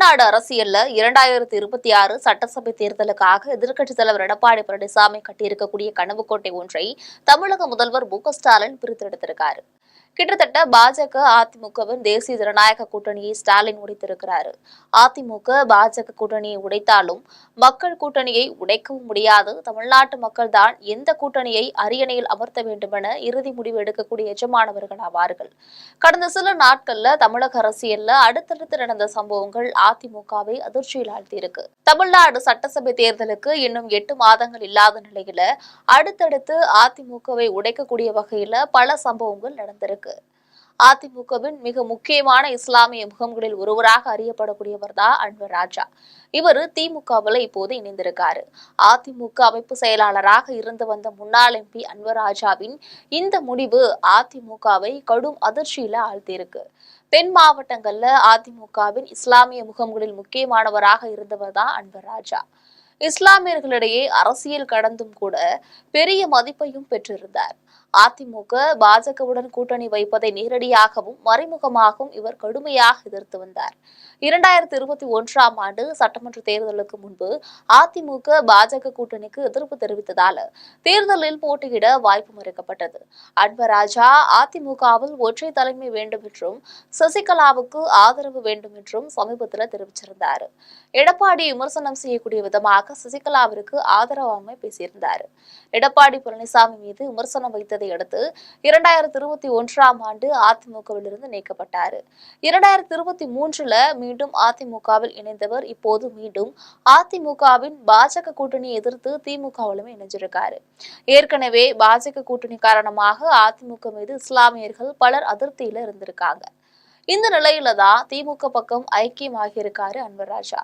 தமிழ்நாடு அரசியல்ல 2026 சட்டசபை தேர்தலுக்காக எதிர்க்கட்சித் தலைவர் எடப்பாடி பழனிசாமி கட்டியிருக்கக்கூடிய கனவு கோட்டை ஒன்றை தமிழக முதல்வர் மு.க.ஸ்டாலின் பிரித்தெடுத்திருக்காரு. கிட்டத்தட்ட பாஜக அதிமுகவின் தேசிய ஜனநாயக கூட்டணியை ஸ்டாலின் உடைத்திருக்கிறார். அதிமுக பாஜக கூட்டணியை உடைத்தாலும் மக்கள் கூட்டணியை உடைக்கவும் முடியாது. தமிழ்நாட்டு மக்கள் தான் எந்த கூட்டணியை அரியணையில் அமர்த்த வேண்டுமென இறுதி முடிவு எடுக்கக்கூடிய எஜமானவர்கள் ஆவார்கள். கடந்த சில நாட்கள்ல தமிழக அரசியல்ல அடுத்தடுத்து நடந்த சம்பவங்கள் அதிமுகவை அதிர்ச்சியில் ஆழ்த்தியிருக்கு. தமிழ்நாடு சட்டசபை தேர்தலுக்கு இன்னும் 8 மாதங்கள் இல்லாத நிலையில அடுத்தடுத்து அதிமுகவை உடைக்கக்கூடிய வகையில பல சம்பவங்கள் நடந்திருக்கு. அதிமுகவின் மிக முக்கியமான இஸ்லாமிய முகங்களில் ஒருவராக அறியப்படக்கூடியவர் தான் அன்வர் ராஜா. இவர் திமுகவில் இப்போது இணைந்திருக்காரு. அதிமுக அமைப்பு செயலாளராக இருந்து வந்த முன்னாள் எம்பி அன்வர் ராஜாவின் இந்த முடிவு அதிமுகவை கடும் அதிர்ச்சியில ஆழ்த்தியிருக்கு. தென் மாவட்டங்கள்ல அதிமுகவின் இஸ்லாமிய முகங்களில் முக்கியமானவராக இருந்தவர் தான் அன்வர் ராஜா. இஸ்லாமியர்களிடையே அரசியல் கடந்தும் கூட பெரிய மதிப்பையும் பெற்றிருந்தார். அதிமுக பாஜகவுடன் கூட்டணி வைப்பதை நேரடியாகவும் மறைமுகமாகவும் இவர் கடுமையாக எதிர்த்து வந்தார். 2021ஆம் ஆண்டு சட்டமன்ற தேர்தலுக்கு முன்பு அதிமுக பாஜக கூட்டணிக்கு எதிர்ப்பு தெரிவித்ததால தேர்தலில் போட்டியிட வாய்ப்பு மறுக்கப்பட்டது. அன்வர் ராஜா அதிமுகவில் ஒற்றை தலைமை வேண்டும் என்றும் சசிகலாவுக்கு ஆதரவு வேண்டும் என்றும் சமீபத்தில் தெரிவிச்சிருந்தார். எடப்பாடி விமர்சனம் செய்யக்கூடிய விதமாக சசிகலாவிற்கு ஆதரவாக பேசியிருந்தார். எடப்பாடி பழனிசாமி மீது விமர்சனம் வைத்ததை அடுத்து 2021ஆம் ஆண்டு அதிமுகவிலிருந்து நீக்கப்பட்டார். 2023ல மீண்டும் அதிமுகவில் இணைந்தவர் இப்போது மீண்டும் அதிமுகவின் பாஜக கூட்டணியை எதிர்த்து திமுகவிலும் இணைஞ்சிருக்காரு. ஏற்கனவே பாஜக கூட்டணி காரணமாக அதிமுக மீது இஸ்லாமியர்கள் பலர் அதிருப்தியில இருந்திருக்காங்க. இந்த நிலையில தான் திமுக பக்கம் ஐக்கியமாகியிருக்காரு அன்வர் ராஜா.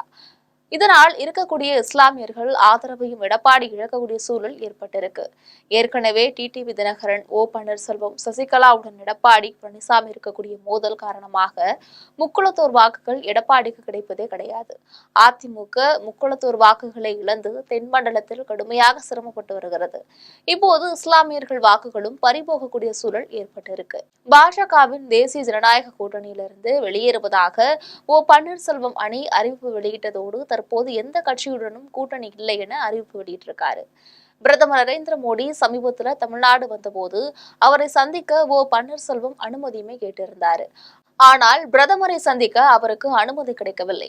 இதனால் இருக்கக்கூடிய இஸ்லாமியர்கள் ஆதரவையும் எடப்பாடி இழக்கக்கூடிய சூழல் ஏற்பட்டிருக்கு. ஏற்கனவே டிடிவி தினகரன், ஓ பன்னீர்செல்வம், சசிகலாவுடன் எடப்பாடி பழனிசாமி இருக்கக்கூடிய மோதல் காரணமாக முக்குளத்தோர் வாக்குகள் எடப்பாடிக்கு கிடைப்பதே கிடையாது. அதிமுக முக்குளத்தோர் வாக்குகளை இழந்து தென்மண்டலத்தில் கடுமையாக சிரமப்பட்டு வருகிறது. இப்போது இஸ்லாமியர்கள் வாக்குகளும் பறிபோகக்கூடிய சூழல் ஏற்பட்டிருக்கு. பாஜகவின் தேசிய ஜனநாயக கூட்டணியிலிருந்து வெளியேறுவதாக ஓ பன்னீர்செல்வம் அணி அறிவிப்பு வெளியிட்டதோடு தற்போது எந்த கட்சியுடனும் கூட்டணி இல்லை என அறிவிப்பு வெளியிட்டிருக்காரு. பிரதமர் நரேந்திர மோடி சமீபத்தில் தமிழ்நாடு வந்தபோது அவரை சந்திக்க ஓ பன்னீர்செல்வம் அனுமதியுமே கேட்டிருந்தாரு. ஆனால் பிரதமரை சந்திக்க அவருக்கு அனுமதி கிடைக்கவில்லை.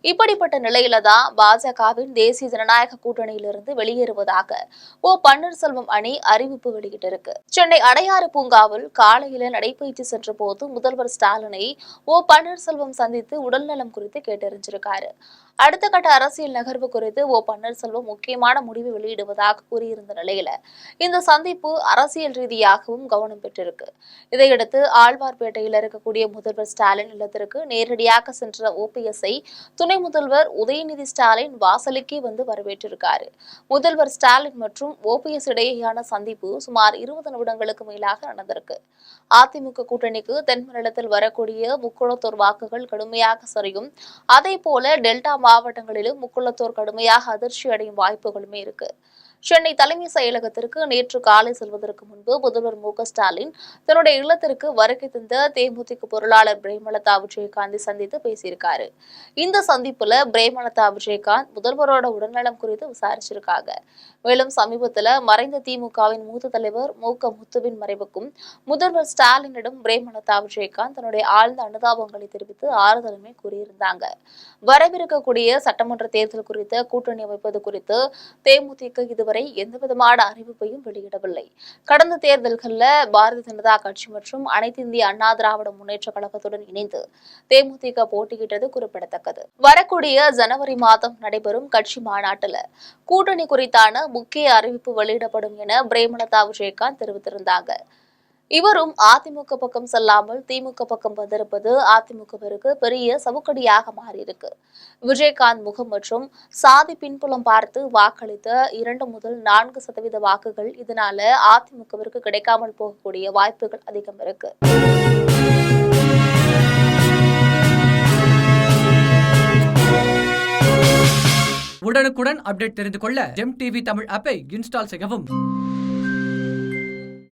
இப்படிப்பட்ட நிலையில தான் பாஜகவின் தேசிய ஜனநாயக கூட்டணியிலிருந்து வெளியேறுவதாக ஓ பன்னீர்செல்வம் அணி அறிவிப்பு வெளியிட்டிருக்கு. சென்னை அடையாறு பூங்காவில் காலையில நடைபயிற்சி சென்ற போது முதல்வர் ஸ்டாலினை ஓ பன்னீர்செல்வம் சந்தித்து உடல்நலம் குறித்து கேட்டறிஞ்சிருக்காரு. அடுத்த கட்ட அரசியல் நகர்வு குறித்து ஓ பன்னீர்செல்வம் முக்கியமான முடிவு வெளியிடுவதாக கூறியிருந்த நிலையில இந்த சந்திப்பு அரசியல் ரீதியாகவும் கவனம் பெற்றிருக்கு. இதையடுத்து ஆழ்வார்பேட்டையில் இருக்கக்கூடிய முதல்வர் ஸ்டாலின் இல்லத்திற்கு நேரடியாக சென்ற ஓபிஎஸ்ஐ துணை முதல்வர் உதயநிதி ஸ்டாலின் வாசலுக்கே வந்து வரவேற்றிருக்காரு. முதல்வர் ஸ்டாலின் மற்றும் ஓபிஎஸ் இடையேயான சந்திப்பு சுமார் 20 நிமிடங்களுக்கு மேலாக நடந்திருக்கு. அதிமுக கூட்டணிக்கு தென்மண்டலத்தில் வரக்கூடிய முக்குளத்தோர் வாக்குகள் கடுமையாக சரியும். அதே போல டெல்டா மாவட்டங்களிலும் முக்குளத்தோர் கடுமையாக அதிர்ச்சி அடையும் வாய்ப்புகளுமே இருக்கு. சென்னை தலைமை செயலகத்திற்கு நேற்று காலை செல்வதற்கு முன்பு முதல்வர் மு.க.ஸ்டாலின் தன்னுடைய இல்லத்திற்கு வருகை தந்த தேமுதிக பொருளாளர் பிரேமலதா விஜயகாந்தை சந்தித்து பேசியிருக்காரு. இந்த சந்திப்புல பிரேமலதா விஜயகாந்த் முதல்வரோட உடல்நலம் குறித்து விசாரிச்சிருக்காங்க. மேலும் சமீபத்துல மறைந்த திமுகவின் மூத்த தலைவர் மு.க. முத்துவின் மறைவுக்கும் முதல்வர் ஸ்டாலினிடம் பிரேமலதா விஜயகாந்த் தன்னுடைய ஆழ்ந்த அனுதாபங்களை தெரிவித்து ஆறுதலுமே கூறியிருந்தாங்க. வரவிருக்கக்கூடிய சட்டமன்ற தேர்தல் குறித்த கூட்டணி அமைப்பது குறித்து தேமுதிக இதுவரை எந்தவிதமான அறிவிப்பையும் வெளியிடவில்லை. கடந்த தேர்தல்களில் பாரதிய ஜனதா கட்சி மற்றும் அனைத்து இந்திய அண்ணா திராவிட முன்னேற்ற கழகத்துடன் இணைந்து தேமுதிக போட்டியிட்டது குறிப்பிடத்தக்கது. வரக்கூடிய ஜனவரி மாதம் நடைபெறும் கட்சி மாநாட்டில் கூட்டணி குறித்தான முக்கிய அறிவிப்பு வெளியிடப்படும் என பிரேமலதா விஜயகாந்த் தெரிவித்திருந்தாங்க. இவரும் அதிமுக பக்கம் செல்லாமல் திமுக பக்கம் வந்திருப்பது அதிமுகவிற்கு பெரிய சவுக்கடியாக மாறியிருக்கு. விஜயகாந்த் முகம் மற்றும் சாதி பின்புலம் பார்த்து வாக்களித்த 2 முதல் 4% வாக்குகள் இதனால அதிமுகவிற்கு கிடைக்காமல் போகக்கூடிய வாய்ப்புகள் அதிகம் இருக்கு. உடனுக்குடன் அப்டேட் தெரிந்து கொள்ள ஜெம் டிவி தமிழ் ஆப்பை இன்ஸ்டால் செய்யவும்.